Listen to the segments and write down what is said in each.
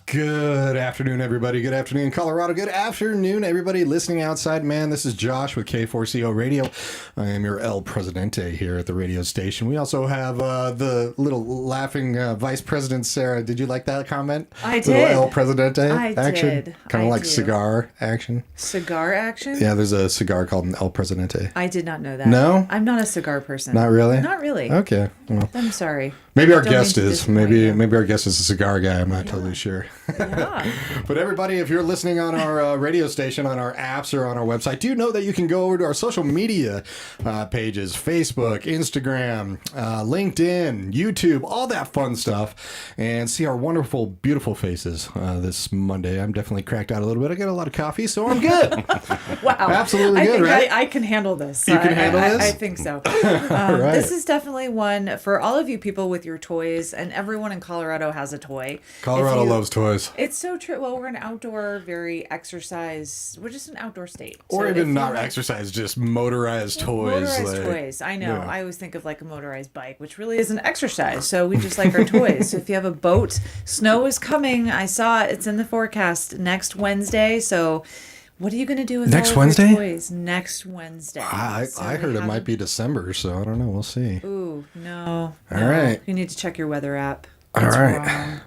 Good afternoon, everybody. Good afternoon, Colorado. Good afternoon, everybody listening outside. Man, this is Josh with K4CO Radio. I am your El Presidente here at the radio station. We also have the little laughing Vice President, Sarah. Did you like that comment? I did. Little El Presidente action? Did. Kind of like cigar action. Cigar action? Yeah, there's a cigar called an El Presidente. I did not know that. No? I'm not a cigar person. Not really? Not really. Okay. Well, I'm sorry. maybe our Don't guest mean to is. disappoint Maybe you. our guest is a cigar guy. I'm not totally sure. Yeah. But everybody, if you're listening on our radio station, on our apps, or on our website, do know that you can go over to our social media pages, Facebook, Instagram, LinkedIn, YouTube, all that fun stuff, and see our wonderful, beautiful faces this Monday. I'm definitely cracked out a little bit. I got a lot of coffee, so I'm good. Wow. Absolutely I good, think right? I can handle this. You can handle this? I think so. Right. This is definitely one for all of you people with your toys, and everyone in Colorado has a toy. Colorado If you- loves toys. It's so true. Well, we're an outdoor, very exercise. We're just an outdoor state. Or So if even you not like- exercise, just motorized toys. Motorized like- toys. I know. yeah. I always think of like a motorized bike, which really isn't exercise. So we just like our toys. So if you have a boat, snow is coming. I saw it. It's in the forecast next Wednesday. So what are you going to do with Next all of Wednesday? your toys next Wednesday? I So I we heard it might haven't- be December, so I don't know. We'll see. Ooh, no. All no. right. You need to check your weather app. All It's right. wrong.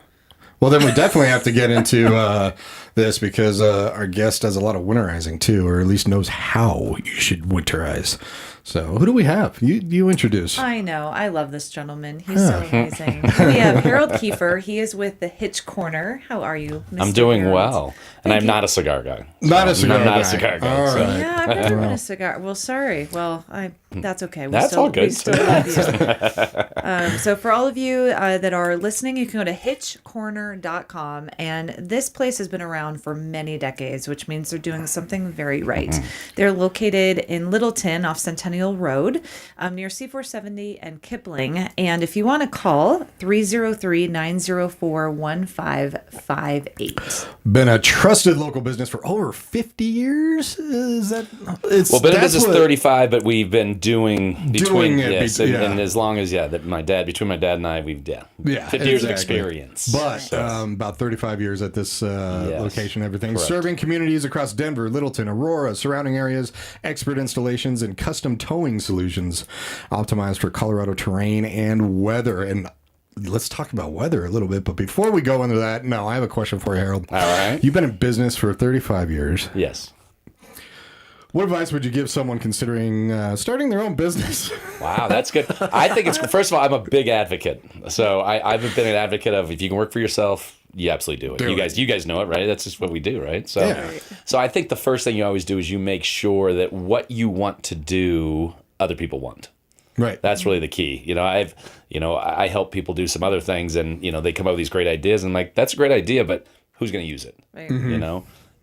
Well, then we definitely have to get into this because our guest does a lot of winterizing too, or at least knows how you should winterize. So who do we have? You introduce. I know. I love this gentleman. He's so amazing. We have Harold Kiefer. He is with the Hitch Corner. How are you, Mr. I'm doing Harold? well, and I'm not a cigar guy. Not a So, cigar I'm not guy. a cigar guy. All so- right. Yeah, I've never been a cigar. Well, sorry. Well, that's okay. We That's still, all good. We still love you. So for all of you that are listening, you can go to hitchcorner.com. And this place has been around for many decades, which means they're doing something very right. They're located in Littleton off Centennial Road, near C470 and Kipling. And if you want to call, 303-904-1558. Been a trusted local business for over 50 years. Is that? It's Well, been in that's business what- 35, but we've been doing between it, yes, yeah. and as long as that between my dad and I, we've 50 years of exactly. experience. But about 35 years at this location, everything. Correct. Serving communities across Denver, Littleton, Aurora, surrounding areas, expert installations, and custom towing solutions optimized for Colorado terrain and weather. And let's talk about weather a little bit. But before we go into that, no, I have a question for you, Harold. All right. You've been in business for 35 years. Yes. What advice would you give someone considering starting their own business? Wow, that's good. I think it's first of all, I'm a big advocate. So I've been an advocate of if you can work for yourself, you absolutely do it. You guys know it, right? That's just what we do, right? So, Yeah. so I think the first thing you always do is you make sure that what you want to do, other people want. Right. That's really the key. I help people do some other things, and they come up with these great ideas, and like that's a great idea, but who's going to use it? Right.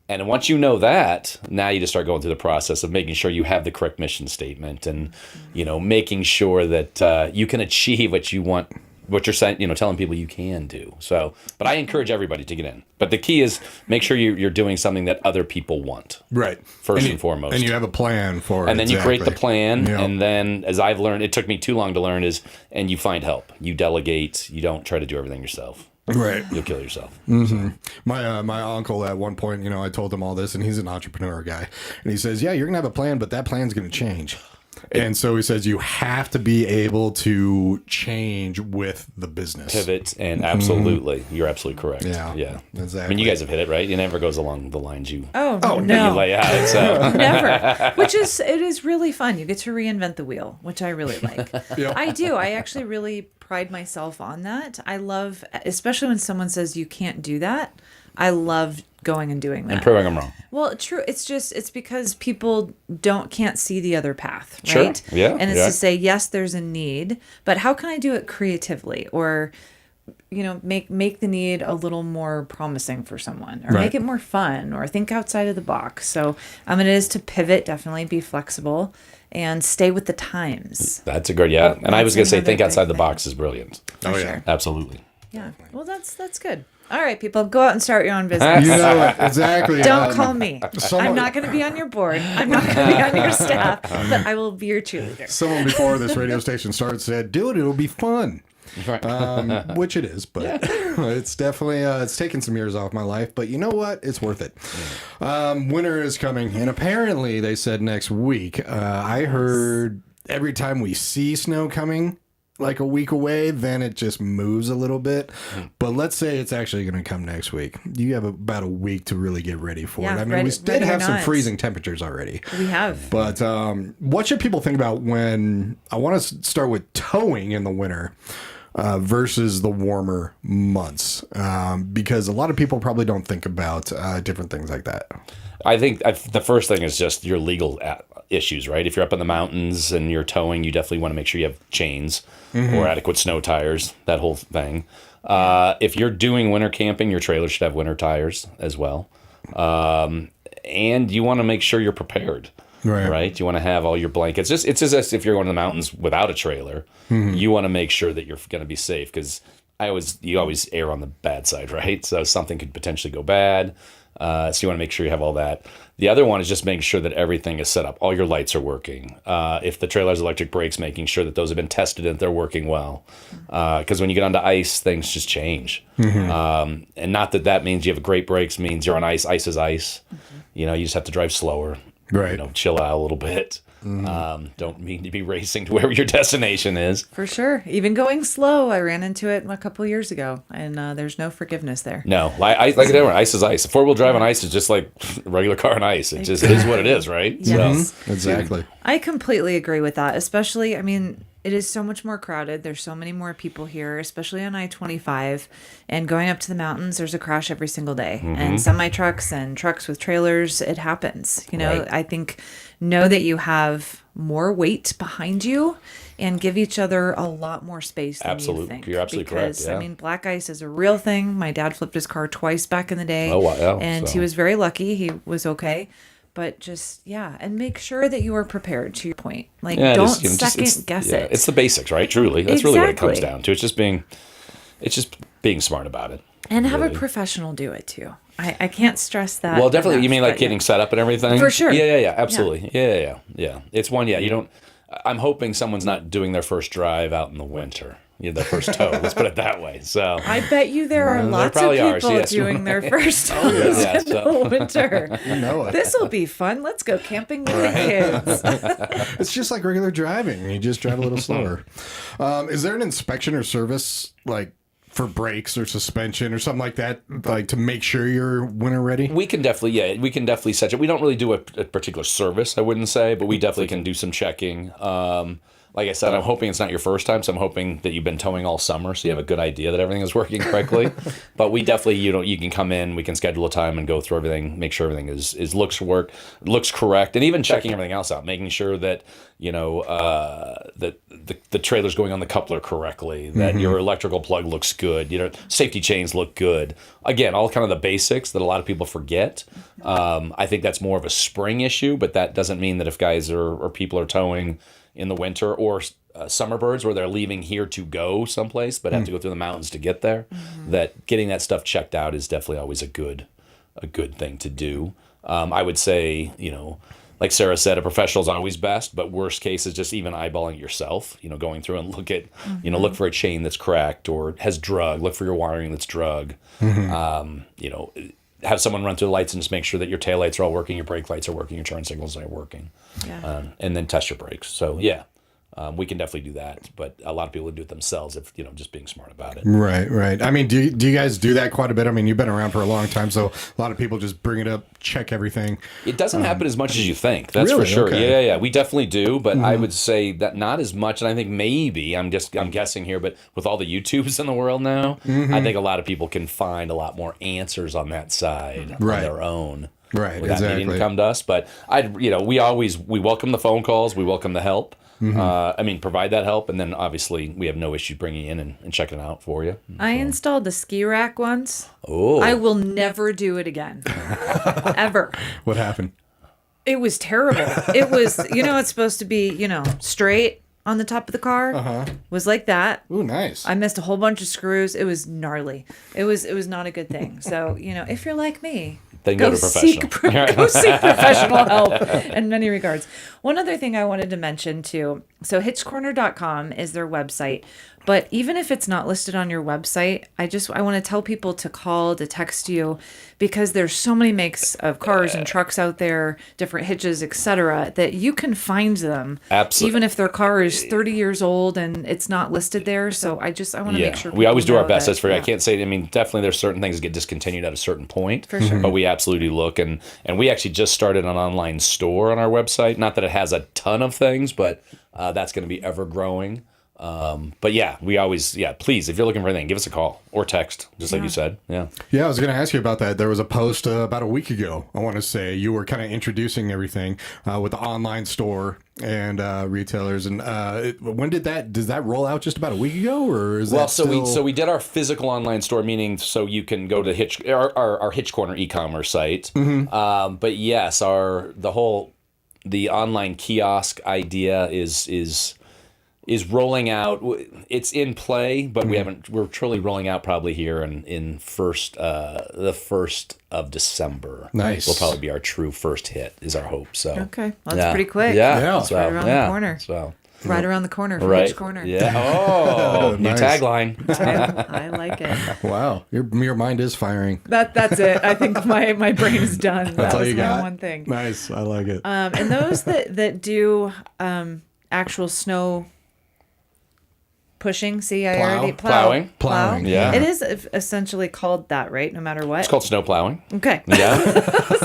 And once you know that, now you just start going through the process of making sure you have the correct mission statement, and making sure that you can achieve what you want, what you're saying, telling people you can do. So, but I encourage everybody to get in. But the key is make sure you're doing something that other people want. Right. First and foremost. And you have a plan for it. And then you create the exactly. plan, Yep. and then, as I've learned, it took me too long to learn, and you find help. You delegate. You don't try to do everything yourself. Right. You'll kill yourself. My uncle at one point, I told him all this, and he's an entrepreneur guy, and he says, "Yeah, you're gonna have a plan, but that plan's gonna change." And so he says you have to be able to change with the business. Pivot, and absolutely, you're absolutely correct. Yeah, exactly. I mean, you guys have hit it, right? It never goes along the lines you Oh, that no. you lay out. So. Never. It is really fun. You get to reinvent the wheel, which I really like. Yep. I do. I actually really pride myself on that. I love, especially when someone says you can't do that. I love going and doing that. And proving them wrong. Well, true. It's because people can't see the other path, Sure. right? Yeah, And it's yeah. to say, yes, there's a need, but how can I do it creatively, or make the need a little more promising for someone, or Right. make it more fun, or think outside of the box. So, it is to pivot, definitely be flexible, and stay with the times. That's a good, yeah. And I was going to say, another think big outside the thing. box is brilliant. For Oh, yeah. sure. Absolutely. Yeah. Well, that's good. All right, people, go out and start your own business. You know it, exactly. Don't call me. someone- I'm not going to be on your board. I'm not going to be on your staff, but I will be your cheerleader. Someone before this radio station started said, "Do it. It'll be fun." Right. Which it is, but it's definitely it's taken some years off my life. But you know what? It's worth it. Winter is coming, and apparently they said next week. I heard every time we see snow coming, like a week away, then it just moves a little bit. But let's say it's actually going to come next week. You have about a week to really get ready for it. I mean, we did have some freezing temperatures already. We have. But what should people think about when, I want to start with towing in the winter versus the warmer months? Because a lot of people probably don't think about different things like that. I think the first thing is just your legal issues, right? If you're up in the mountains and you're towing, you definitely want to make sure you have chains or adequate snow tires, that whole thing. If you're doing winter camping, your trailer should have winter tires as well. And you want to make sure you're prepared, right? You want to have all your blankets. It's just as if you're going to the mountains without a trailer. You want to make sure that you're going to be safe, because you always err on the bad side, right? So something could potentially go bad. So you want to make sure you have all that. The other one is just making sure that everything is set up. All your lights are working. If the trailer has electric brakes, making sure that those have been tested and they're working well. Because when you get onto ice, things just change. And not that means you have great brakes, means you're on ice. Ice is ice. You just have to drive slower. Right. Chill out a little bit. Don't mean to be racing to wherever your destination is. For sure. Even going slow, I ran into it a couple years ago, and there's no forgiveness there. No, ice is ice. Four-wheel drive on ice is just like a regular car on ice. It just is what it is, right? Yes. So, exactly. I completely agree with that, especially, it is so much more crowded. There's so many more people here, especially on I-25. And going up to the mountains, there's a crash every single day. And semi-trucks and trucks with trailers, it happens. Right. I think, know that you have more weight behind you and give each other a lot more space than you think. You're absolutely correct. Yeah. Black ice is a real thing. My dad flipped his car twice back in the day. Oh, wow. And he was very lucky. He was okay. But just, and make sure that you are prepared, to your point. Don't second guess it. It's the basics, right? Truly. That's really what it comes down to. It's just being smart about it. And have a professional do it, too. I can't stress that. Well, definitely. You mean like getting set up and everything? For sure. Yeah, absolutely. Yeah. It's one, you don't, I'm hoping someone's not doing their first drive out in the winter. Their first tow. Let's put it that way. So I bet you there are lots of people doing their first tows in the winter. This will be fun. Let's go camping with the kids. It's just like regular driving. You just drive a little slower. Is there an inspection or service for brakes or suspension or something like that, to make sure you're winter ready? We can definitely set it. We don't really do a particular service, I wouldn't say, but we definitely can do some checking. Like I said, I'm hoping it's not your first time, so I'm hoping that you've been towing all summer, so you have a good idea that everything is working correctly. But we definitely, you can come in, we can schedule a time and go through everything, make sure everything looks correct, and even checking everything else out, making sure that that the trailer's going on the coupler correctly, that your electrical plug looks good, safety chains look good. Again, all kind of the basics that a lot of people forget. I think that's more of a spring issue, but that doesn't mean that if guys or people are towing in the winter, or summer birds where they're leaving here to go someplace but have to go through the mountains to get there, that getting that stuff checked out is definitely always a good thing to do. I would say, like Sarah said, a professional's always best, but worst case is just even eyeballing yourself, going through and look at, look for a chain that's cracked or has drug, look for your wiring that's drug. Have someone run through the lights and just make sure that your taillights are all working, your brake lights are working, your turn signals are working, and then test your brakes. So we can definitely do that, but a lot of people would do it themselves if just being smart about it. Right. I mean, do you guys do that quite a bit? I mean, you've been around for a long time, so a lot of people just bring it up, check everything. It doesn't happen as much as you think. That's really? For sure. Okay. Yeah. We definitely do, but I would say that not as much. And I think maybe I'm guessing here, but with all the YouTubes in the world now, I think a lot of people can find a lot more answers on that side on their own. Right. Without exactly. needing to come to us. But we welcome the phone calls, we welcome the help. Provide that help, and then obviously we have no issue bringing in and checking it out for you. I installed a ski rack once. Oh. I will never do it again. Ever. What happened? It was terrible. It was, it's supposed to be, straight on the top of the car. Was like that. Ooh, nice. I missed a whole bunch of screws. It was gnarly. It was not a good thing. So, if you're like me, then go to professional. Go seek professional help in many regards. One other thing I wanted to mention too, So hitchcorner.com is their website. But even if it's not listed on your website, I want to tell people to call, to text you, because there's so many makes of cars and trucks out there, different hitches, etc., that you can find them. Absolutely. Even if their car is 30 years old and it's not listed there. So I want to make sure we always do our know best. that- That's for I can't say. I mean, definitely there's certain things that get discontinued at a certain point. For sure. But we absolutely look, and we actually just started an online store on our website. Not that it has a ton of things, but that's going to be ever growing. But yeah, we always, please, if you're looking for anything, give us a call or text, just like you said. Yeah. Yeah, I was going to ask you about that. There was a post about a week ago, I want to say. You were kind of introducing everything with the online store and retailers. And when does that roll out? Just about a week ago? Or is that so we did our physical online store, meaning so you can go to our Hitch Corner e-commerce site. Mm-hmm. But yes, the online kiosk idea is rolling out. It's in play, but we're truly rolling out probably here in the 1st of December. Nice. Will probably be our true first hit, is our hope. So Okay. Well, that's pretty quick. Yeah. It's right around the corner. So Right around the corner from right. Hitch Corner. Yeah. Oh, Nice. new tagline. I like it. Wow, your mind is firing. That's it. I think my brain is done. That's all was you my got? one thing. Nice, I like it. And those that do actual snow pushing, see, I already Plowing. Plowing, yeah. It is essentially called that, right? No matter what. It's called snow plowing. Okay. Yeah.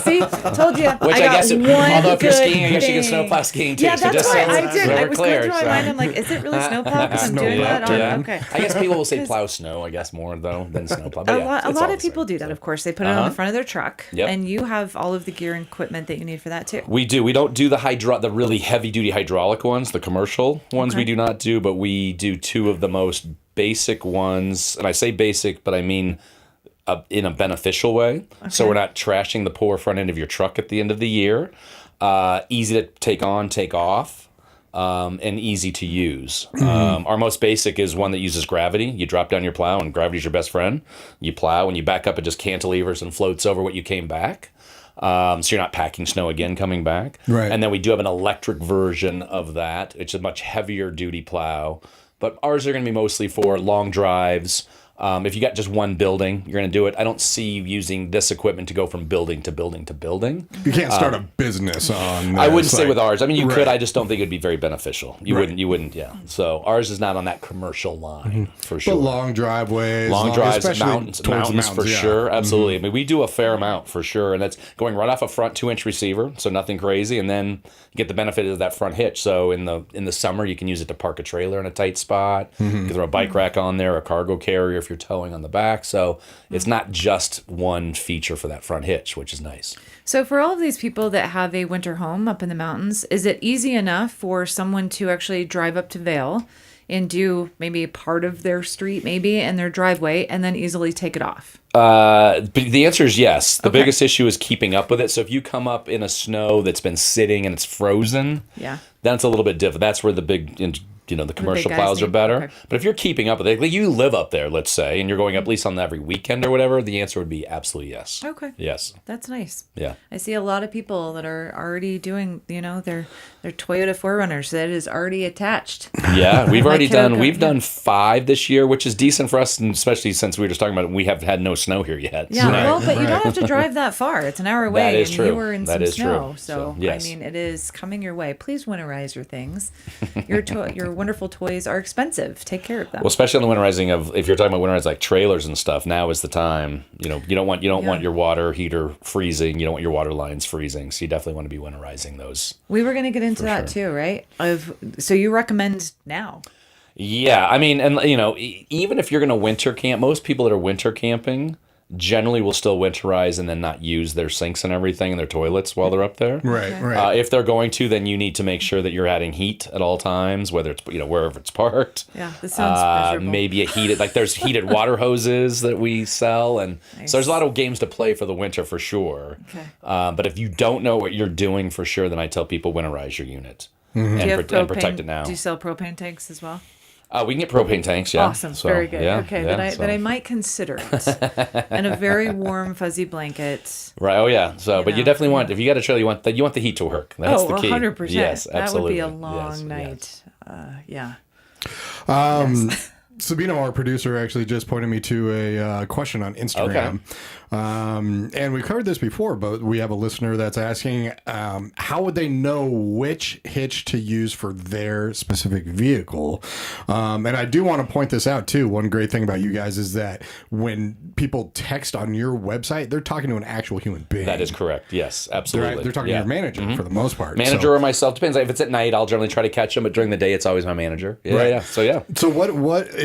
See, told you. Which I guess, although if you're skiing, I guess you can snowplow skiing too. Yeah, so that's just why so I did. I we're was clear, going through my so. mind. I'm like, is it really snowplow? Because I'm doing Snowplow, that on. Yeah. Okay. I guess people will say plow snow, I guess, more though than snowplow. But yeah, A it's lot all of the people same. do that, of course. They put it on the front of their truck. Yep. And you have all of the gear and equipment that you need for that too. We do. We don't do the really heavy duty hydraulic ones, the commercial ones. We do not do, but we do two of the most basic ones. And I say basic, but I mean in a beneficial way. Okay. So we're not trashing the poor front end of your truck at the end of the year. Easy to take on, take off. And easy to use. Our most basic is one that uses gravity. You drop down your plow, and gravity's your best friend. You plow, and you back up, it just cantilevers and floats over what you came back. So you're not packing snow again coming back. Right. And then we do have an electric version of that. It's a much heavier duty plow. But ours are going to be mostly for long drives. If you got just one building, you're going to do it. I don't see you using this equipment to go from building to building to building. You can't start a business on. I wouldn't say like- with ours. I mean, you Right. could. I just don't think it'd be very beneficial. You Right. wouldn't. Yeah. So ours is not on that commercial line for sure. But long driveways, Long drives, especially mountains towards the for yeah. sure. Absolutely. I mean, we do a fair amount for sure, and that's going right off a front 2-inch receiver, so nothing crazy, and then you get the benefit of that front hitch. So in the summer, you can use it to park a trailer in a tight spot. You can throw a bike rack on there, a cargo carrier if you're towing on the back. So it's not just one feature for that front hitch, which is nice. So for all of these people that have a winter home up in the mountains, is it easy enough for someone to actually drive up to Vail and do maybe part of their street, maybe in their driveway, and then easily take it off? But the answer is yes. The Okay. biggest issue is keeping up with it. So if you come up in a snow that's been sitting and it's frozen, Yeah. then it's a little bit different. That's where the big, the commercial guys plows are need- better. okay. But if you're keeping up with it, like you live up there, let's say, and you're going up at least on every weekend or whatever, the answer would be absolutely yes. Okay. Yes. That's nice. Yeah. I see a lot of people that are already doing, their Toyota 4Runners that is already attached. Yeah, we've already Toyota, we've yeah. done 5 this year, which is decent for us, and especially since we were just talking about it, we have had no snow here yet. Yeah, So- well, but you don't have to drive that far. It's an hour away, That is and true. you were in That some is snow. true. So, So, yes. I mean, it is coming your way. Please winterize your things. Your wonderful toys are expensive. Take care of them. Well, especially on the winterizing of, if you're talking about winterizing like trailers and stuff, now is the time. You don't want your water heater freezing. You don't want your water lines freezing. So you definitely want to be winterizing those. We were going to get into that too, right? So you recommend now? Yeah, I mean, and even if you're going to winter camp, most people that are winter camping generally will still winterize and then not use their sinks and everything and their toilets while they're up there. Right, Okay. right. If they're going to, then you need to make sure that you're adding heat at all times, whether it's wherever it's parked. Yeah, this sounds miserable. Maybe there's heated water hoses that we sell, and Nice. so there's a lot of games to play for the winter for sure. Okay. But if you don't know what you're doing for sure, then I tell people winterize your unit Do you have and protect it now. Do you sell propane tanks as well? We can get propane tanks, yeah. Awesome, So, very good. yeah, Okay, yeah, that I might consider it. And a very warm, fuzzy blanket. Right. Oh yeah. So, but you definitely want, if you got a trailer, you want the heat to work. That's the key. 100%. Yes, absolutely. That would be a long Yes, night. yes. Sabino, our producer, actually just pointed me to a question on Instagram. And we've covered this before, but we have a listener that's asking, how would they know which hitch to use for their specific vehicle? And I do want to point this out, too. One great thing about you guys is that when people text on your website, they're talking to an actual human being. That is correct. Yes, absolutely. They're talking to your manager for the most part. Manager or myself, depends. If it's at night, I'll generally try to catch them, but during the day, it's always my manager. Yeah, Right. yeah. So, yeah. So what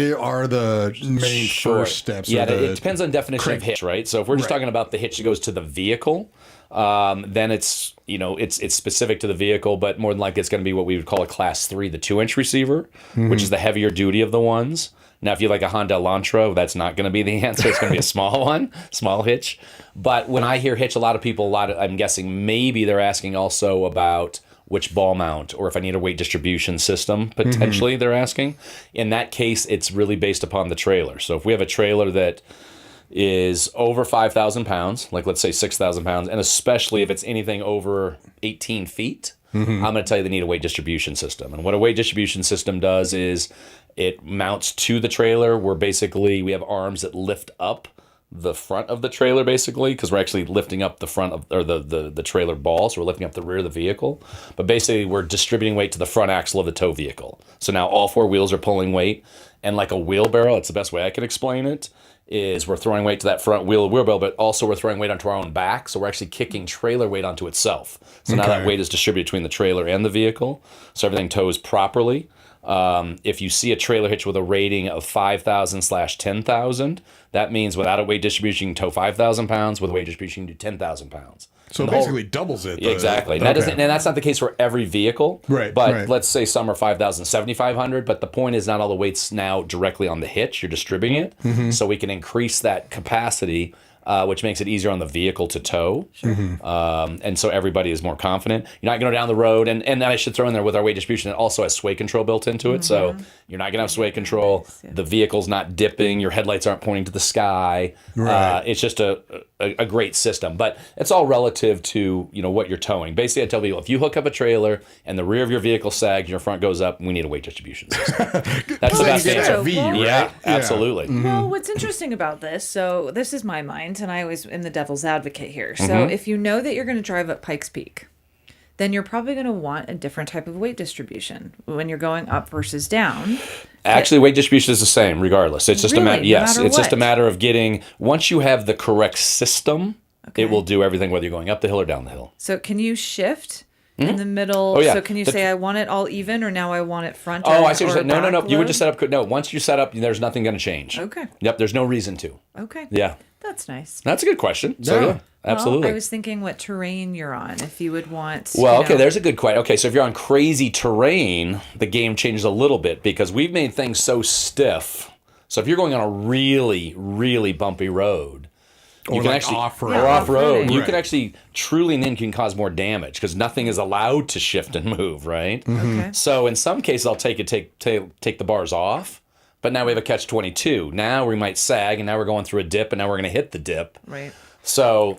are the main first steps? Yeah, or it depends on definition of hitch, right? So if we're just talking about the hitch that goes to the vehicle, then it's specific to the vehicle, but more than likely it's going to be what we would call a class 3, the 2-inch receiver, which is the heavier duty of the ones. Now, if you like a Honda Elantra, that's not going to be the answer. It's going to be a small one, small hitch. But when I hear hitch, I'm guessing maybe they're asking also about which ball mount, or if I need a weight distribution system, potentially they're asking. In that case, it's really based upon the trailer. So if we have a trailer that is over 5,000 pounds, like let's say 6,000 pounds, and especially if it's anything over 18 feet, I'm going to tell you they need a weight distribution system. And what a weight distribution system does is it mounts to the trailer where basically we have arms that lift up the front of the trailer, basically, because we're actually lifting up the front of, or the trailer ball, so we're lifting up the rear of the vehicle. But basically, we're distributing weight to the front axle of the tow vehicle. So now all 4 wheels are pulling weight, and like a wheelbarrow, it's the best way I can explain it, is we're throwing weight to that front wheelbarrow, but also we're throwing weight onto our own back, so we're actually kicking trailer weight onto itself. So now that weight is distributed between the trailer and the vehicle, so everything tows properly. If you see a trailer hitch with a rating of 5,000/10,000, that means without a weight distribution, you can tow 5,000 pounds. With a weight distribution, you can do 10,000 pounds. So it basically doubles it. Exactly. And that's not the case for every vehicle. Right. But let's say some are 5,000, 7,500. But the point is not all the weight's now directly on the hitch. You're distributing it. So we can increase that capacity, which makes it easier on the vehicle to tow. And so everybody is more confident. You're not going to go down the road. And then I should throw in there with our weight distribution, it also has sway control built into it. So you're not going to have sway control. The vehicle's not dipping. Your headlights aren't pointing to the sky. It's just a great system. But it's all relative to what you're towing. Basically, I tell people, if you hook up a trailer and the rear of your vehicle sags, your front goes up, we need a weight distribution system. That's the best answer. Yeah, absolutely. Well, what's interesting about this, so this is my mind, and I always am the devil's advocate here. So if you know that you're going to drive up Pikes Peak, then you're probably going to want a different type of weight distribution when you're going up versus down. Actually, weight distribution is the same regardless. It's just Really? a matter. No Yes, matter it's just a what? matter of getting. Once you have the correct system, it will do everything whether you're going up the hill or down the hill. So can you shift in the middle? Oh, yeah. So can you say I want it all even, or now I want it front? Oh, I see what you're saying. No. back You would load? just set up. No, once you set up, there's nothing going to change. Okay. Yep. There's no reason to. Okay. Yeah. That's nice. That's a good question. So yeah, absolutely. Well, I was thinking what terrain you're on. If you would want. Well, okay, there's a good question. Okay, so if you're on crazy terrain, the game changes a little bit because we've made things so stiff. So if you're going on a really, really bumpy road, you can actually off-road. or off-road, off-roading. you can actually truly then can cause more damage because nothing is allowed to shift and move, right? Okay. So in some cases, I'll take the bars off. But now we have a catch-22. Now we might sag, and now we're going through a dip, and now we're going to hit the dip. Right. So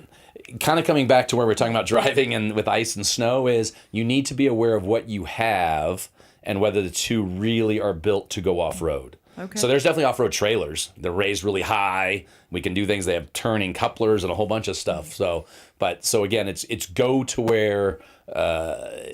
kind of coming back to where we're talking about driving and with ice and snow is you need to be aware of what you have and whether the two really are built to go off-road. Okay. So there's definitely off-road trailers. They're raised really high. We can do things. They have turning couplers and a whole bunch of stuff. So again, it's go to where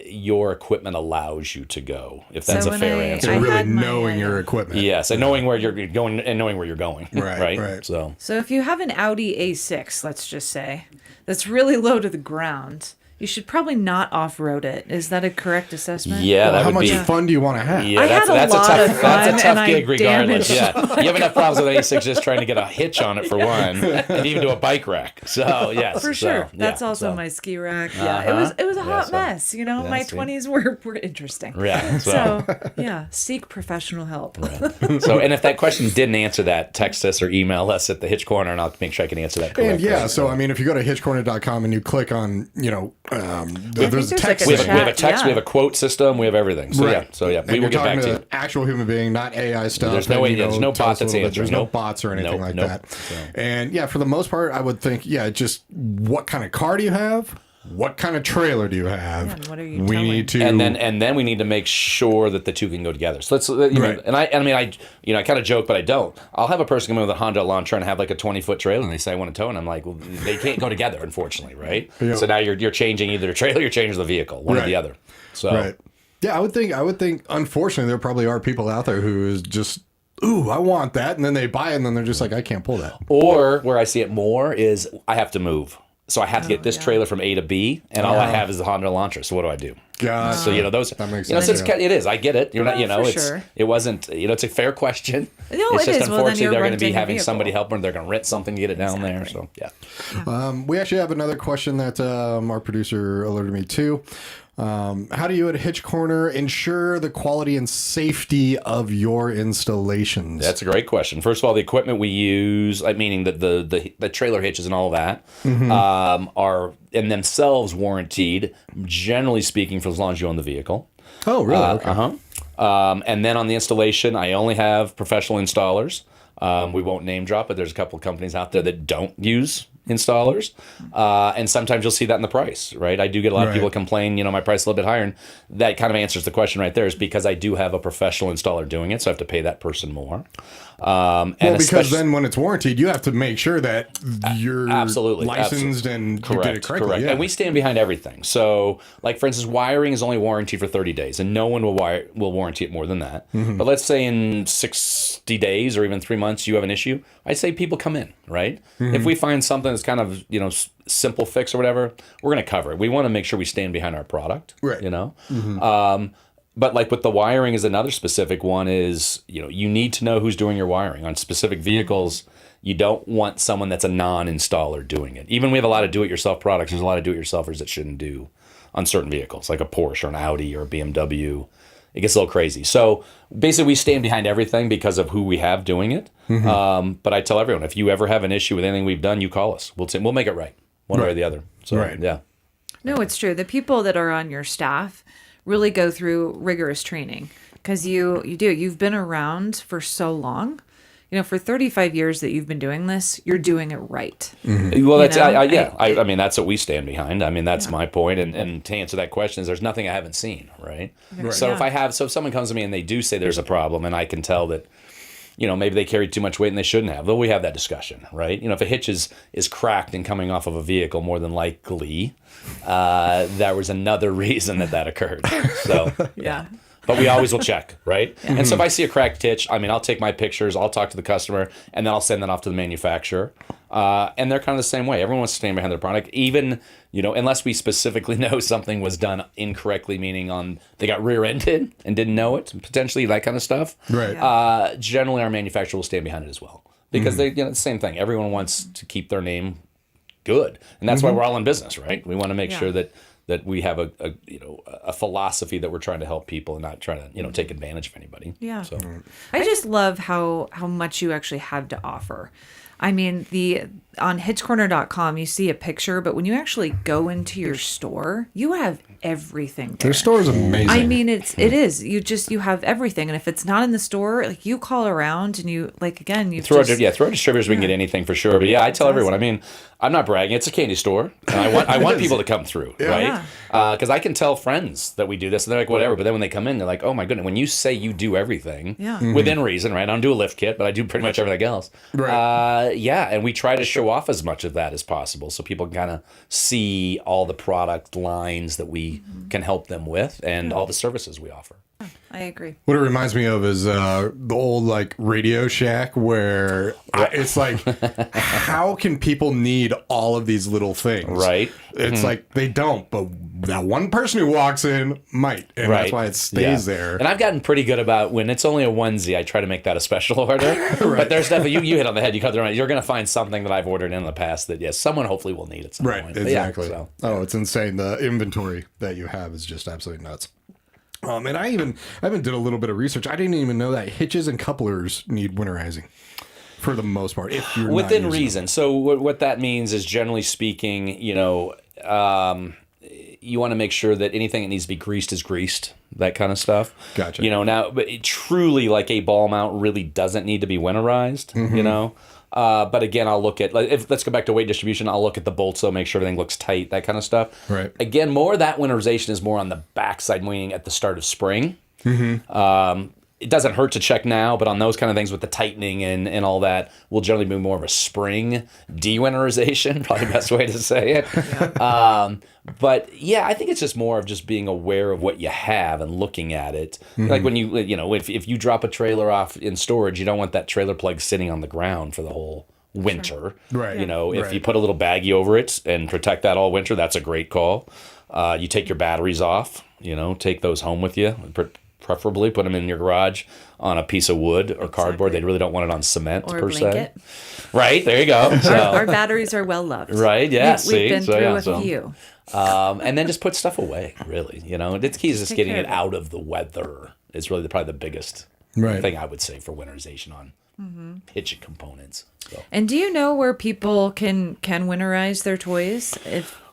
your equipment allows you to go, if that's So a fair when answer. So I really had my, knowing your equipment. Yes, and knowing where you're going and knowing where you're going. Right. So So if you have an Audi A6, let's just say, that's really low to the ground, you should probably not off-road it. Is that a correct assessment? yeah, Well, that how would much be. fun do you want to have? Yeah, I that's, had a that's lot a tough, of that's fun, a and tough I gig regardless. damaged Yeah, you have enough problems with A6 just trying to get a hitch on it for one, and even do a bike rack. So yes, For sure. So, That's yeah, also so. my ski rack. Yeah, it was a hot mess. My see. 20s were interesting. Yeah. So yeah, seek professional help. So, and if that question didn't answer that, text us or email us at the Hitch Corner, and I'll make sure I can answer that correctly. And yeah, so I mean, if you go to hitchcorner.com and you click on, There's a there's text. like We have a text, Yeah. we have a quote system, we have everything. So Right. we And will you're get back talking to you. actual human being, not AI stuff. There's no and, there's no tell bot us a that's little bit. answering. There's no Nope. bots or anything like Nope. that. So- And yeah, for the most part, I would think, just what kind of car do you have? What kind of trailer do you have? Yeah, and what are you we towing? need to, And then we need to make sure that the two can go together. So let's, Right. and I mean, I kind of joke, but I don't. I'll have a person come in with a Honda Elantra and have like a 20-foot trailer, and they say I want to tow, and I'm like, well, they can't go together, unfortunately, right? Yeah. So now you're changing either the trailer, you're changing the vehicle, one or Right. the other. So Right. Yeah, I would think. Unfortunately, there probably are people out there who is just, ooh, I want that, and then they buy it, and then they're just like, I can't pull that. or where I see it more is I have to move. So I have to get this yeah. trailer from A to B, and all I have is the Honda Elantra. So what do I do? God. So those That makes so sense, yeah. it is. I get it. You're not. Well, for It's sure. it wasn't. It's a fair question. No, it's it just is. Well, then unfortunately you're they're going to be renting a having vehicle. somebody help them. They're going to rent something to get it down there. So yeah. We actually have another question that our producer alerted me to. How do you at Hitch Corner ensure the quality and safety of your installations? That's a great question. First of all, the equipment we use, meaning the trailer hitches and all that, are in themselves warranted, generally speaking, for as long as you own the vehicle. Oh, really? Okay. And then on the installation, I only have professional installers. We won't name drop, but there's a couple of companies out there that don't use installers. And sometimes you'll see that in the price, right? I do get a lot of people complain, my price is a little bit higher. And that kind of answers the question right there, is because I do have a professional installer doing it, so I have to pay that person more. Well, because then when it's warranted, you have to make sure that you're absolutely licensed and you did it correctly. Correct. Yeah. And we stand behind everything. So, like for instance, wiring is only warranted for 30 days, and no one will warranty it more than that. But let's say in 60 days or even 3 months you have an issue, I say people come in, right? If we find something that's kind of simple fix or whatever, we're going to cover it. We want to make sure we stand behind our product, Right. But like with the wiring is another specific one is, you need to know who's doing your wiring. On specific vehicles, you don't want someone that's a non-installer doing it. Even we have a lot of do-it-yourself products. There's a lot of do-it-yourselfers that shouldn't do on certain vehicles, like a Porsche or an Audi or a BMW. It gets a little crazy. So basically we stand behind everything because of who we have doing it. But I tell everyone, if you ever have an issue with anything we've done, you call us. We'll make it right, one way or the other. So, Right. yeah. No, it's true. The people that are on your staff really go through rigorous training because you've been around for so long. For 35 years that you've been doing this, you're doing it right. Well, that's know? I mean, that's what we stand behind. I mean, that's my point. And to answer that question, is there's nothing I haven't seen, right? So if someone comes to me and they do say there's a problem, and I can tell that, maybe they carried too much weight and they shouldn't have, well, we have that discussion, right? If a hitch is cracked and coming off of a vehicle, more than likely, there was another reason that occurred. So Yeah. But we always will check, right? And so if I see a cracked hitch, I'll take my pictures, I'll talk to the customer, and then I'll send that off to the manufacturer. And they're kind of the same way. Everyone wants to stand behind their product, even, unless we specifically know something was done incorrectly, meaning they got rear-ended and didn't know it, potentially that kind of stuff. Right. Generally, our manufacturer will stand behind it as well. Because they, the same thing. Everyone wants to keep their name good. And that's why we're all in business, right? We want to make sure that we have a philosophy that we're trying to help people and not trying to take advantage of anybody. Yeah. So I just love how much you actually have to offer. I mean, on hitchcorner.com, you see a picture, but when you actually go into your store, you have everything there. Their store is amazing. I mean, it is. You have everything. And if it's not in the store, like you call around and you through our distributors, we can get anything for sure. But I tell everyone, I'm not bragging. It's a candy store, and I want people to come through, right? Because I can tell friends that we do this, and they're like, whatever. But then when they come in, they're like, oh my goodness, when you say you do everything within reason, right? I don't do a lift kit, but I do pretty much everything else. Right. And we try to show off as much of that as possible so people can kind of see all the product lines that we can help them with and all the services we offer. I agree. What it reminds me of is the old Radio Shack where it's like, how can people need all of these little things? Right. It's like they don't, but that one person who walks in might, and that's why it stays there. And I've gotten pretty good about when it's only a onesie, I try to make that a special order. But there's definitely you hit on the head. You cut the right. You're going to find something that I've ordered in the past that someone hopefully will need at some point. But Exactly. so. Oh, it's insane. The inventory that you have is just absolutely nuts. And I even did a little bit of research. I didn't even know that hitches and couplers need winterizing for the most part, if you're within not using reason. So what that means is, generally speaking, you want to make sure that anything that needs to be greased is greased, that kind of stuff. Gotcha. Now, but truly, like a ball mount really doesn't need to be winterized, but again, I'll look at, let's go back to weight distribution. I'll look at the bolts, so make sure everything looks tight, that kind of stuff. Right. Again, more of that winterization is more on the backside, meaning at the start of spring. It doesn't hurt to check now, but on those kind of things with the tightening and all that, will generally be more of a spring de-winterization, probably the best way to say it. Yeah. But yeah, I think it's just more of just being aware of what you have and looking at it. Like when if you drop a trailer off in storage, you don't want that trailer plug sitting on the ground for the whole winter. Sure. Right. If you put a little baggie over it and protect that all winter, that's a great call. You take your batteries off, take those home with you. Preferably put them in your garage on a piece of wood or cardboard. They really don't want it on cement or per a blanket. se. Right, there you go. So, our batteries are well loved. Right, yeah. We've been through a few. And then just put stuff away, really. The key is just getting it out of the weather. Is really probably the biggest thing I would say for winterization on Hitch components. So. And do you know where people can winterize their toys?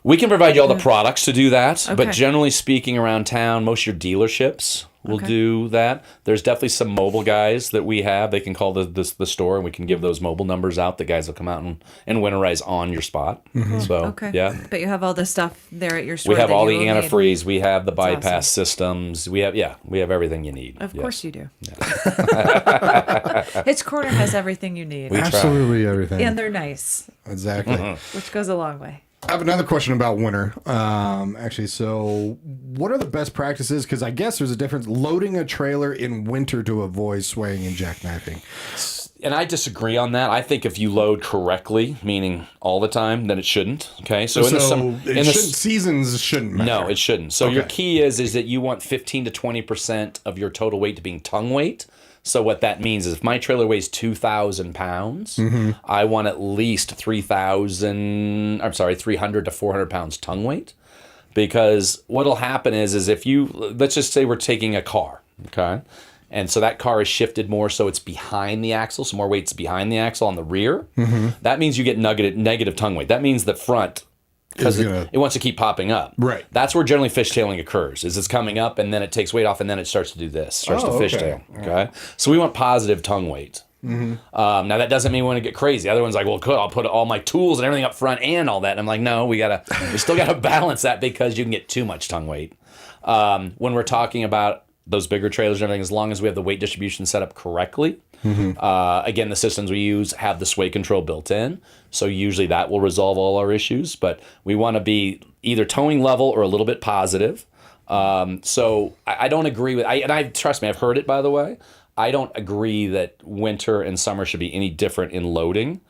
We can provide you all the products to do that, but generally speaking, around town, most of your dealerships will do that. There's definitely some mobile guys that we have. They can call the store, and we can give those mobile numbers out. The guys will come out and winterize on your spot. So, yeah. But you have all the stuff there at your store. We have all the antifreeze. We have the bypass systems. We have everything you need. Of course you do. Yeah. Hitch Corner has everything you need. Absolutely everything. And they're nice. Exactly. Which goes a long way. I have another question about winter. Actually, so what are the best practices? Because I guess there's a difference loading a trailer in winter to avoid swaying and jackknifing. And I disagree on that. I think if you load correctly, meaning all the time, then it shouldn't. Okay, so seasons shouldn't matter. No, it shouldn't. So your key is that you want 15 to 20% of your total weight to being tongue weight. So what that means is if my trailer weighs 2,000 pounds, I want at least 300 to 400 pounds tongue weight. Because what'll happen is if let's just say we're taking a car, okay? And so that car is shifted more so it's behind the axle, so more weight's behind the axle on the rear. That means you get negative tongue weight. That means the front, because it wants to keep popping up. Right. That's where generally fishtailing occurs, is it's coming up and then it takes weight off and then it starts to do this, starts to fishtail. Okay. So we want positive tongue weight. Now that doesn't mean we want to get crazy. The other one's like, well, I'll put all my tools and everything up front and all that. And I'm like, no, we still gotta balance that because you can get too much tongue weight. When we're talking about those bigger trailers and everything, as long as we have the weight distribution set up correctly. Again, the systems we use have the sway control built in, so usually that will resolve all our issues. But we want to be either towing level or a little bit positive. So I don't agree with, trust me, I've heard it, by the way. I don't agree that winter and summer should be any different in loading.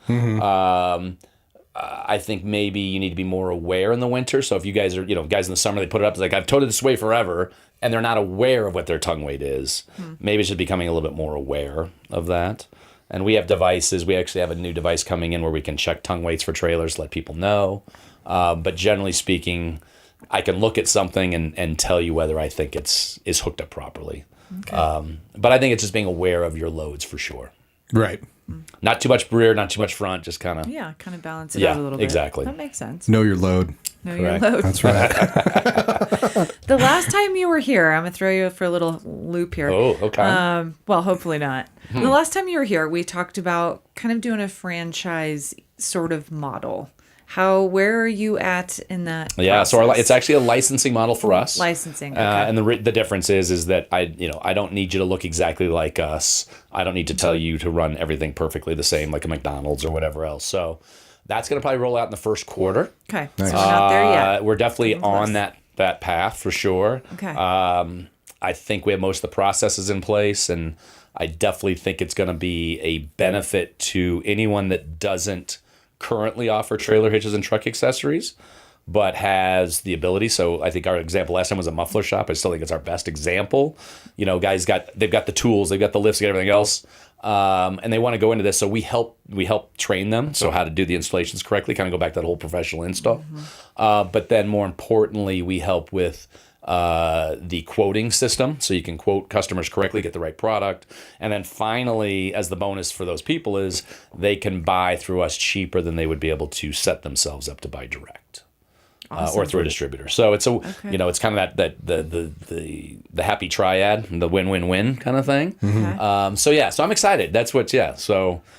I think maybe you need to be more aware in the winter. So if you guys are, guys in the summer, they put it up, it's like, I've towed it this way forever, and they're not aware of what their tongue weight is. Maybe it's just becoming a little bit more aware of that. And we have devices. We actually have a new device coming in where we can check tongue weights for trailers, let people know. But generally speaking, I can look at something and tell you whether I think is hooked up properly. Okay. But I think it's just being aware of your loads for sure. Right. Not too much rear, not too much front, just kind of. Yeah, kind of balance it out a little bit. Exactly. That makes sense. Know your load. Know your load. That's right. The last time you were here, I'm going to throw you for a little loop here. Oh, okay. Well, hopefully not. The last time you were here, we talked about kind of doing a franchise sort of model. Where are you at in that process? So it's actually a licensing model for us. Licensing, okay. And the difference is that I don't need you to look exactly like us. I don't need to tell you to run everything perfectly the same like a McDonald's or whatever else. So that's going to probably roll out in the first quarter. Okay, nice. So we're not there yet. We're definitely on that path for sure. Okay. I think we have most of the processes in place, and I definitely think it's going to be a benefit to anyone that doesn't currently offer trailer hitches and truck accessories, but has the ability. So I think our example last time was a muffler shop. I still think it's our best example. Guys they've got the tools, they've got the lifts, they've got everything else, and they want to go into this. So we help train them. So how to do the installations correctly, kind of go back to that whole professional install. But then more importantly, we help with the quoting system, so you can quote customers correctly, get the right product. And then finally, as the bonus for those people, is they can buy through us cheaper than they would be able to set themselves up to buy direct. or through a distributor. So it's it's kind of that the happy triad, the win-win-win kind of thing. So I'm excited. That's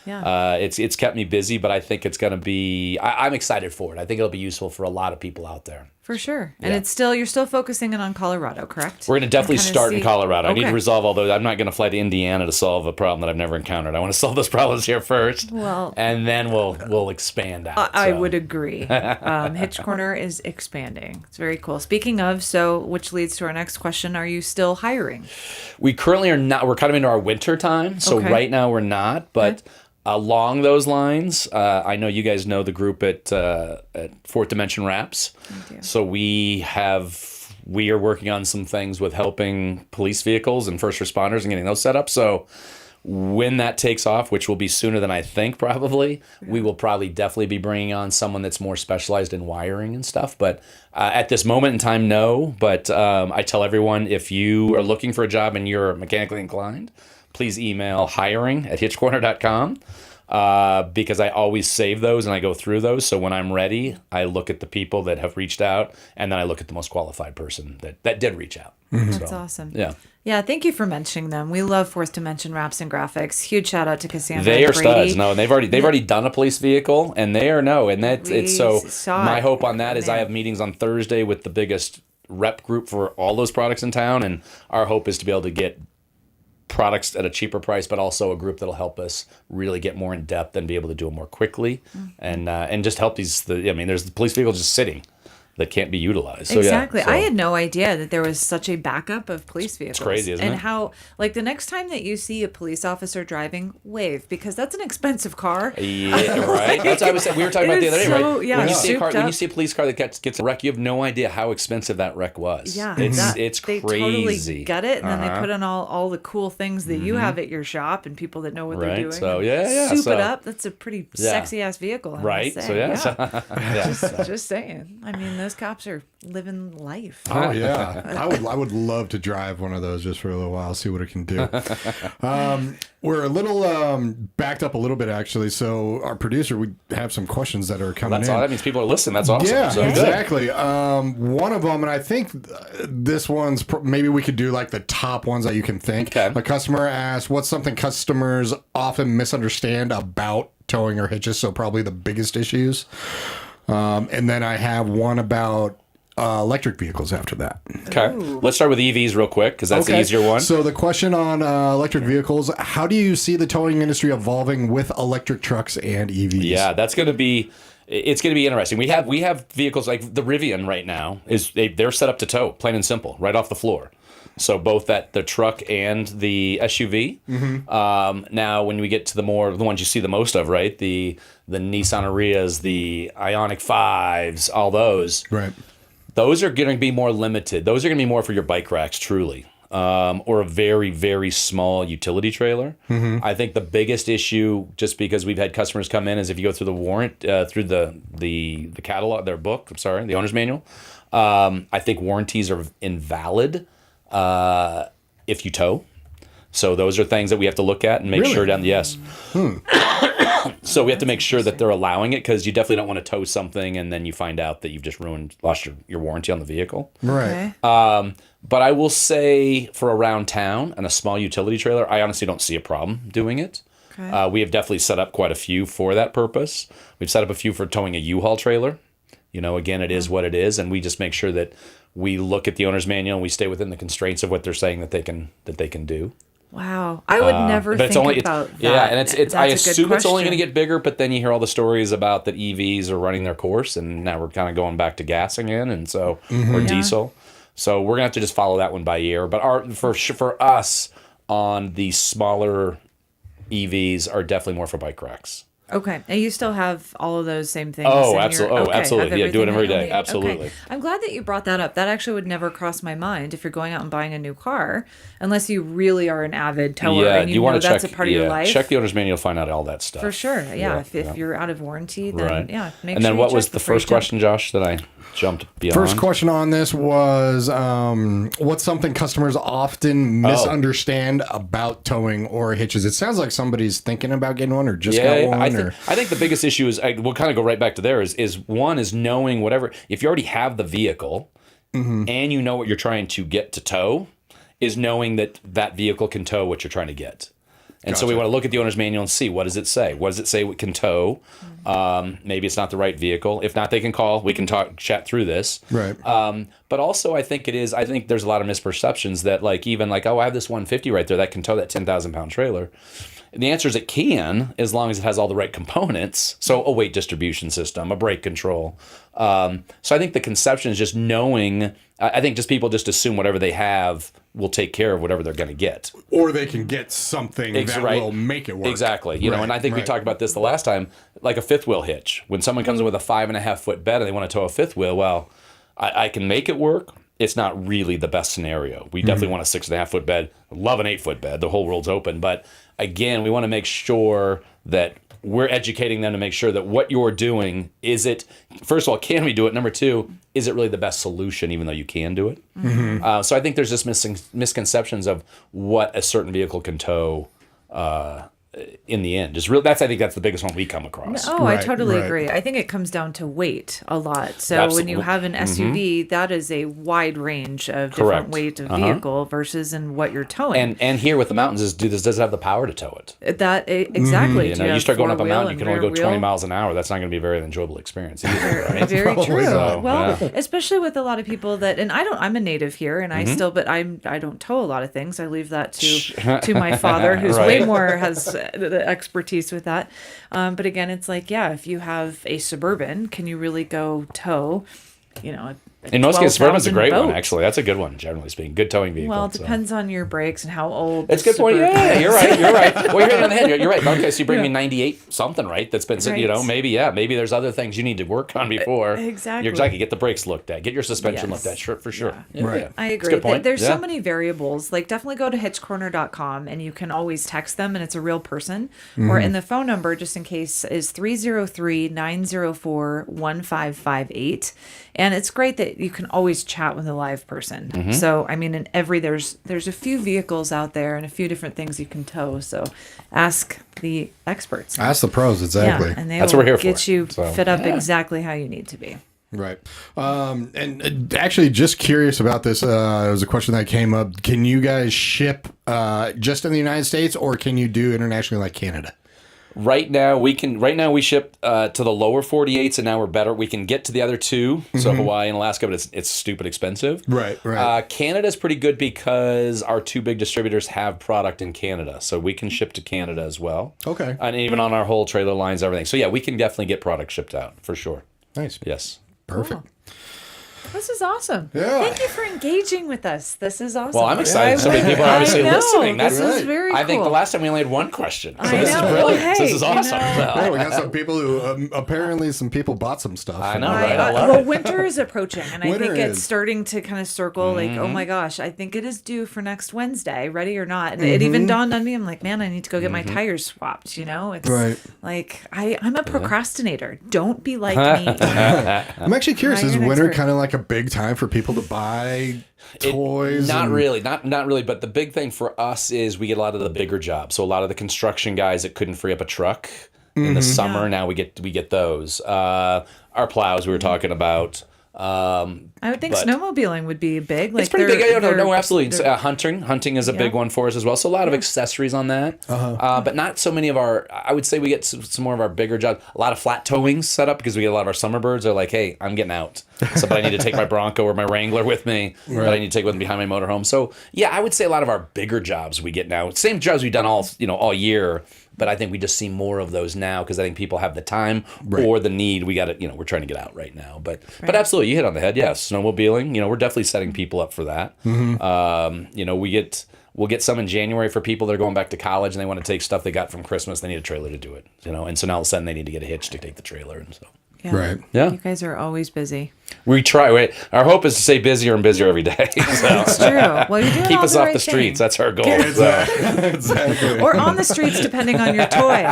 it's kept me busy, but I think it's going to be. I'm excited for it. I think it'll be useful for a lot of people out there. For sure. And you're still focusing in on Colorado, correct? We're going to definitely start in Colorado. I need to resolve all those. I'm not going to fly to Indiana to solve a problem that I've never encountered. I want to solve those problems here first. Well, and then we'll expand out. I would agree. Hitch Corner is expanding. It's very cool. Speaking of, which leads to our next question, are you still hiring? We currently are not. We're kind of into our winter time. So right now we're not, but along those lines, I know you guys know the group at Fourth Dimension Wraps. So we are working on some things with helping police vehicles and first responders and getting those set up. So when that takes off, which will be sooner than I think probably, we will probably definitely be bringing on someone that's more specialized in wiring and stuff. But at this moment in time, no. But I tell everyone, if you are looking for a job and you're mechanically inclined, please email hiring@hitchcorner.com. Because I always save those and I go through those. So when I'm ready, I look at the people that have reached out, and then I look at the most qualified person that did reach out. That's awesome. Yeah, thank you for mentioning them. We love Fourth Dimension Wraps and Graphics. Huge shout out to Cassandra. They are and Brady. studs. No, and they've already done a police vehicle, and my hope on that is I have meetings on Thursday with the biggest rep group for all those products in town, and our hope is to be able to get products at a cheaper price, but also a group that'll help us really get more in depth and be able to do it more quickly, and just help there's the police vehicle just sitting that can't be utilized. So, exactly. I had no idea that there was such a backup of police vehicles. It's crazy, isn't it? And how, the next time that you see a police officer driving, wave, because that's an expensive car. Yeah, right. That's what I was saying. We were talking about the other day, right? Yeah, when you see a police car that gets a wreck, you have no idea how expensive that wreck was. Yeah, it's they crazy. Totally gut it, and then they put on all the cool things that you have at your shop, and people that know what they're doing. So soup it up. That's a pretty sexy ass vehicle. Right. So just saying. I mean, those cops are living life. Oh yeah, I would love to drive one of those just for a little while, see what it can do. We're a little backed up a little bit actually, so our producer, we have some questions that are coming in. That means people are listening. That's awesome. Yeah, so exactly. One of them, and I think this one's maybe we could do the top ones that you can think. Okay. A customer asked, "What's something customers often misunderstand about towing or hitches?" So probably the biggest issues. And then I have one about electric vehicles after that. Okay. Ooh. Let's start with EVs real quick because that's the easier one. So the question on electric vehicles, how do you see the towing industry evolving with electric trucks and EVs? Yeah, it's going to be interesting. We have vehicles like the Rivian right now they're set up to tow, plain and simple, right off the floor. So both the truck and the SUV. Now, when we get to the ones you see the most of, right? The Nissan Arias, the Ioniq 5s, all those. Right. Those are going to be more limited. Those are going to be more for your bike racks, truly, or a very, very small utility trailer. I think the biggest issue, just because we've had customers come in, is if you go through the warrant, through the catalog, their book. I'm sorry, the owner's manual. I think warranties are invalid if you tow. So those are things that we have to look at and make sure down. Yes. So we have to make sure that they're allowing it, because you definitely don't want to tow something and then you find out that you've just lost your warranty on the vehicle. Right. But I will say for around town and a small utility trailer, I honestly don't see a problem doing it. Okay. We have definitely set up quite a few for that purpose. We've set up a few for towing a U-Haul trailer. Again, it is what it is, and we just make sure that we look at the owner's manual and we stay within the constraints of what they're saying that they can do. Wow, I would never think about that. Yeah, and I assume it's only going to get bigger, but then you hear all the stories about that EVs are running their course, and now we're kind of going back to gas again, and so or diesel. So we're gonna have to just follow that one by ear. But for us on the smaller EVs are definitely more for bike racks. Okay, and you still have all of those same things. Oh, absolutely. Absolutely. Yeah, do it every day. Absolutely. Okay. I'm glad that you brought that up. That actually would never cross my mind if you're going out and buying a new car, unless you really are an avid tower and you know that's a part of your life. Check the owner's manual, find out all that stuff. For sure. Yeah. If you're out of warranty, then make sure. And then what was the first question, Josh, that I... jumped beyond. First question on this was, what's something customers often misunderstand about towing or hitches? It sounds like somebody's thinking about getting one or just got one. I think the biggest issue is, we'll kind of go right back to there, is one is knowing whatever, if you already have the vehicle and you know what you're trying to get to tow, is knowing that that vehicle can tow what you're trying to get. And so we want to look at the owner's manual and see, what does it say? What does it say it can tow? Maybe it's not the right vehicle. If not, they can call. We can chat through this. Right. But also, I think there's a lot of misperceptions that, like, even like, oh, I have this 150 right there that can tow that 10,000-pound trailer. And the answer is it can, as long as it has all the right components. So a weight distribution system, a brake control. So I think the conception is just knowing. I think just people just assume whatever they have will take care of whatever they're going to get. Or they can get something that will make it work. Exactly. You know, and I think we talked about this the last time, like a fifth wheel hitch. When someone comes in with a 5.5-foot bed and they want to tow a fifth wheel, well, I can make it work. It's not really the best scenario. We definitely want a 6.5-foot bed. Love an 8-foot bed. The whole world's open. But again, we want to make sure that we're educating them to make sure that what you're doing, is it, first of all, can we do it? Number two, is it really the best solution, even though you can do it? So I think there's just misconceptions of what a certain vehicle can tow in the end. I think that's the biggest one we come across. Oh, I totally agree. I think it comes down to weight a lot. So when you have an SUV, that is a wide range of different weight of vehicle versus in what you're towing. And here with the mountains, does it have the power to tow it? Exactly. You start going up a mountain, you can only go 20 miles an hour. That's not going to be a very enjoyable experience either, right? Very true. So, well, especially with a lot of people that, and I'm a native here, and I don't tow a lot of things. I leave that to my father, who's way more has the expertise with that. But again, it's like, if you have a Suburban, can you really go tow, in most cases, Suburban's a great one, actually. That's a good one, generally speaking. Good towing vehicle. Well, it depends on your brakes and how old. It's a good point. Yeah, you're right. Well, you're hitting on the head. You're right. Okay, so you bring me 98 something, right? That's been, maybe there's other things you need to work on before. Exactly. Get the brakes looked at. Get your suspension looked at, for sure. Yeah. Right. I agree. Good point. There's so many variables. Like, definitely go to hitchcorner.com, and you can always text them, and it's a real person. Or in the phone number, just in case, is 303-904-1558. And it's great that you can always chat with a live person. So, I mean, there's a few vehicles out there and a few different things you can tow. So ask the experts. Ask the pros, exactly. Yeah, and they That's will what we're here get for. you fit up exactly how you need to be. Right. And actually, just curious about this. It was a question that came up. Can you guys ship just in the United States, or can you do internationally like Canada? Right now we ship to the lower 48s, and now we're better. We can get to the other two, so Hawaii and Alaska, but it's stupid expensive. Right. Canada's pretty good because our two big distributors have product in Canada, so we can ship to Canada as well. Okay. And even on our whole trailer lines, everything. So yeah, we can definitely get product shipped out for sure. Nice. Yes. Perfect. Cool. This is awesome. Yeah. Thank you for engaging with us. This is awesome. Well, I'm excited. So many people are obviously listening. This is very cool. I think the last time we only had one question. So this is know. brilliant. Hey, this is awesome. Yeah, we got some people who apparently some people bought some stuff. I know, right? I love well, it. winter is approaching, and I think it's is. starting to kind of circle. Like, oh my gosh, I think it is due for next Wednesday. Ready or not? And it even dawned on me. I'm like, man, I need to go get my tires swapped. It's like I'm a procrastinator. Don't be like me. I'm actually curious. Now Is you're an winter expert. kind of like a big time for people to buy toys? Not really. But the big thing for us is we get a lot of the bigger jobs. So a lot of the construction guys that couldn't free up a truck in the summer, now we get those. Our plows we were talking about. I would think snowmobiling would be big. Like it's pretty big. No, absolutely. Hunting is a big one for us as well. So a lot of accessories on that, but not so many of our. I would say we get some more of our bigger jobs. A lot of flat towing set up because we get a lot of our summer birds are like, hey, I'm getting out, but I need to take my Bronco or my Wrangler with me, but I need to take with me behind my motorhome. So yeah, I would say a lot of our bigger jobs we get now. Same jobs we've done all year. But I think we just see more of those now because I think people have the time or the need. We got it. We're trying to get out right now. But absolutely, you hit on the head. Yeah, snowmobiling. We're definitely setting people up for that. We'll get some in January for people that are going back to college and they want to take stuff they got from Christmas. They need a trailer to do it. And so now all of a sudden they need to get a hitch to take the trailer. And so Yeah. Right. Yeah. You guys are always busy. We try. Right? Our hope is to stay busier and busier every day. So. It's true. Well, you're doing Keep all us the off right the streets. thing. That's our goal. Exactly. Or on the streets, depending on your toy.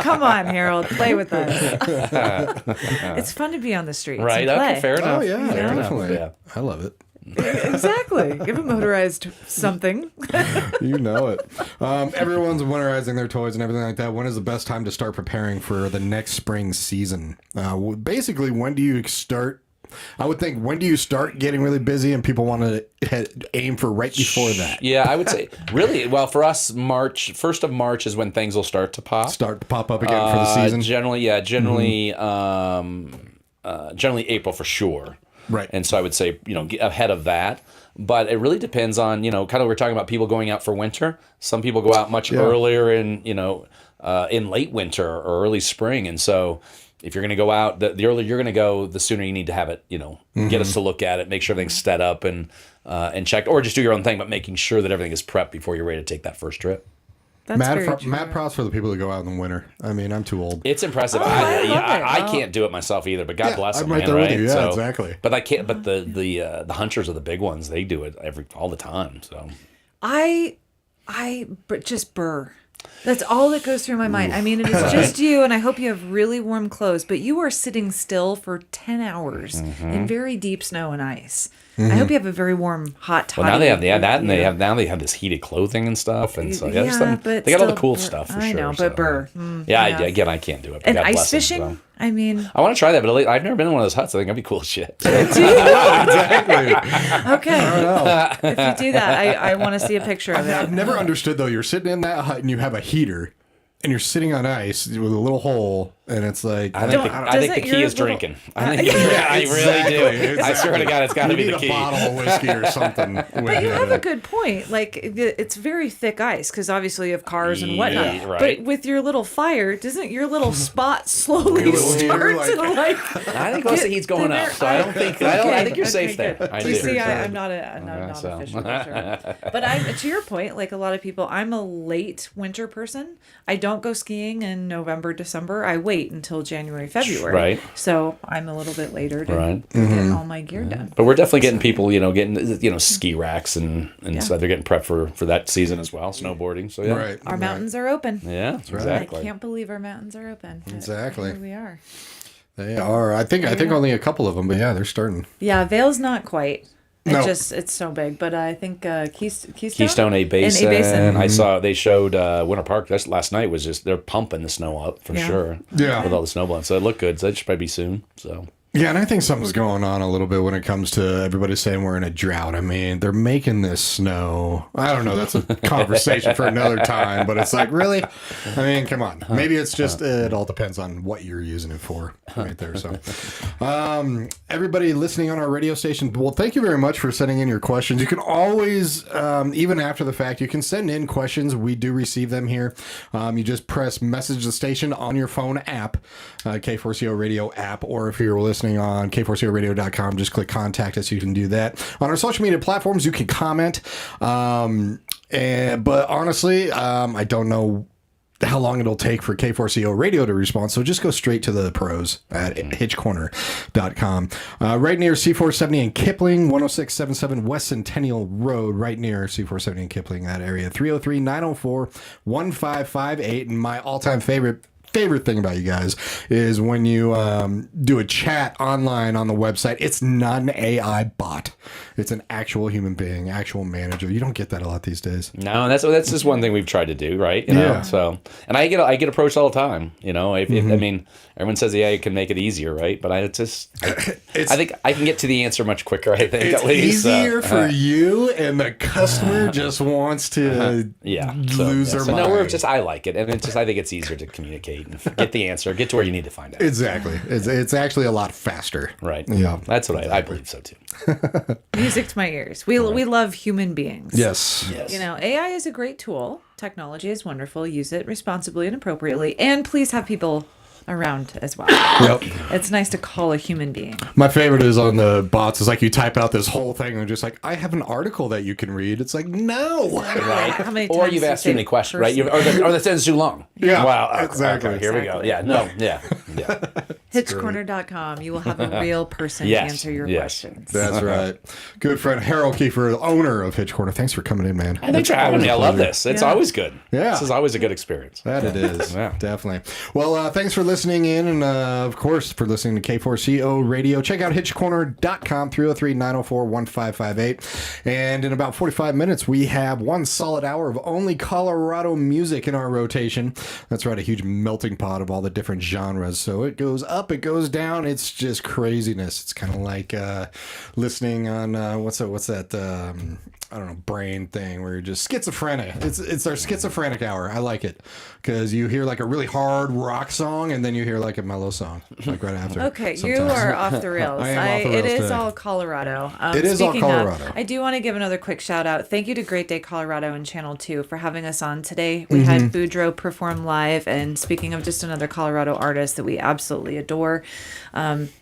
Come on, Harold, play with us. It's fun to be on the streets. Right. And play. Okay. Fair enough. Oh yeah, Fair enough, definitely. yeah. I love it. Exactly. Give a motorized something. You know it. Everyone's winterizing their toys and everything like that. When is the best time to start preparing for the next spring season? Basically, when do you start? I would think, when do you start getting really busy and people want to aim for right before that? Yeah, I would say really. Well, for us, March 1st of March is when things will start to pop. Start to pop up again for the season? Generally, generally April for sure. Right. And so I would say, get ahead of that. But it really depends on, kind of we're talking about people going out for winter. Some people go out much earlier in late winter or early spring. And so if you're going to go out, the earlier you're going to go, the sooner you need to have it, get us to look at it, make sure everything's set up and checked, or just do your own thing, but making sure that everything is prepped before you're ready to take that first trip. That's very true. Mad props for the people that go out in the winter. I mean, I'm too old. It's impressive. I love it. I can't do it myself either, but God bless them, I'm right man, there right? with you. Yeah, exactly. But I can't. But the hunters are the big ones. They do it all the time. So just burr. That's all that goes through my mind. I mean, it is just you, and I hope you have really warm clothes, but you are sitting still for 10 hours in very deep snow and ice. I hope you have a very warm, hot toddy. Well, now they have that, and they have this heated clothing and stuff, and so but they got all the still cool burr. stuff for I sure. know, so. but burr. Again, I can't do it. But And God ice bless them, fishing? so. I mean, I want to try that, but I've never been in one of those huts. I think that'd be cool as shit. Exactly. okay. If you do that, I want to see a picture of I've it. never understood, though. You're sitting in that hut and you have a heater and you're sitting on ice with a little hole, and it's like... I think the key is drinking. I think I exactly. really do. I swear to God, it's got to be You the need key. a bottle of whiskey or something. But you have a good point. Like, it's very thick ice because obviously you have cars and whatnot. Yeah, right. But with your little fire, doesn't your little spot slowly start to like? I think most of the heat's going up, so I don't think I think you're safe there. Good. I You do. see, I'm not a official winter. But to your point, like a lot of people, I'm a late winter person. I don't go skiing in November, December. I wait until January, February. Right. So I'm a little bit later to get all my gear done. But we're definitely getting people, getting ski racks and so they're getting prepped for that season as well, snowboarding. So yeah, Right. Our mountains are open. yeah, exactly. I can't believe our mountains are open. But Exactly. here we are. They are. I think only a couple of them, but yeah, they're starting. Yeah, Vale's not quite. No. It's so big, but I think Keystone A Basin. And A Basin. I saw they showed Winter Park last night was just they're pumping the snow up for sure. Yeah. With all the snow blowing. So it looked good. So that should probably be soon. So Yeah, and I think something's going on a little bit when it comes to everybody saying we're in a drought. I mean, they're making this snow. I don't know. That's a conversation for another time, but it's like, really? I mean, come on. Maybe it's just, it all depends on what you're using it for right there. So, everybody listening on our radio station, well, thank you very much for sending in your questions. You can always, even after the fact, you can send in questions. We do receive them here. You just press message the station on your phone app, K4CO radio app, or if you're listening on K4CORadio.com, just click contact us. You can do that. On our social media platforms, you can comment. But honestly, I don't know how long it'll take for K4CO Radio to respond, so just go straight to the pros at hitchcorner.com. Right near C470 and Kipling, 10677 West Centennial Road, right near C470 and Kipling, that area, 303-904-1558. And my all-time favorite thing about you guys is when you do a chat online on the website, it's not an AI bot. It's an actual human being, actual manager. You don't get that a lot these days. no, that's just one thing we've tried to do, right? You know? Yeah. So, and I get approached all the time. I mean, everyone says AI can make it easier, right? But I think I can get to the answer much quicker. I think It's at least easier for you, and the customer just wants to lose their mind. No, I like it, and I think it's easier to communicate and get the answer, get to where you need to find out. Exactly. It's actually a lot faster. Right. Yeah. That's what I believe so too. music to my ears. We love human beings. Yes. AI is a great tool. Technology is wonderful. Use it responsibly and appropriately, and please have people around as well. Yep. It's nice to call a human being. My favorite is on the bots is like you type out this whole thing and they're just like, I have an article that you can read. It's like, no. Right. How many Or times you've do you asked too say many questions, right? person? Or the sentence too long. Yeah, Wow. exactly. Okay, here we go. Yeah. No. Yeah. Hitchcorner.com. You will have a real person Yes, answer your yes. questions. That's right. Good friend Harold Kiefer, the owner of Hitch Corner. Thanks for coming in, man. Thanks for having me. I love this. It's Yeah. always good. Yeah. This is always a good experience. That it is. Yeah. Definitely. Well, thanks for listening in, and of course, for listening to K4CO Radio. Check out hitchcorner.com, 303-904-1558. And in about 45 minutes, we have one solid hour of only Colorado music in our rotation. That's right, a huge melting pot of all the different genres. So it goes up, it goes down. It's just craziness. It's kind of like listening on, what's that I don't know, brain thing where you're just schizophrenic. It's our schizophrenic hour. I like it because you hear like a really hard rock song and then you hear like a mellow song like right after. Okay, sometimes. you are off the rails. I am off the It rails is today. all Colorado. It is all Speaking Colorado. I do want to give another quick shout out. Thank you to Great Day Colorado and Channel 2 for having us on today. We had Boudreaux perform live, and speaking of just another Colorado artist that we absolutely adore,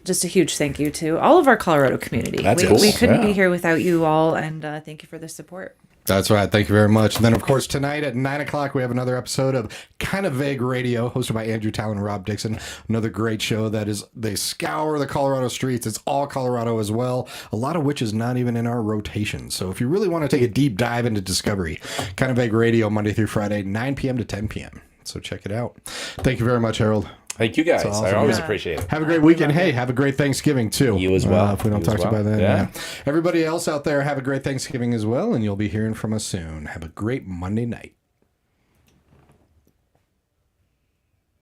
just a huge thank you to all of our Colorado community. That's we, cool. we couldn't Yeah. be here without you all, and thank you for the support. That's right. Thank you very much. And then, of course, tonight at 9 o'clock, we have another episode of Kind of Vague Radio, hosted by Andrew Talon and Rob Dixon. Another great show that is, they scour the Colorado streets. It's all Colorado as well, a lot of which is not even in our rotation. So if you really want to take a deep dive into discovery, Kind of Vague Radio, Monday through Friday, 9 p.m. to 10 p.m. So check it out. Thank you very much, Harold. Thank you guys. That's I awesome. always Yeah. appreciate it. Have a great weekend. Hey, have a great Thanksgiving, too. You as well. If we don't You talk as to you by well. then. Yeah. Everybody else out there, have a great Thanksgiving as well, and you'll be hearing from us soon. Have a great Monday night.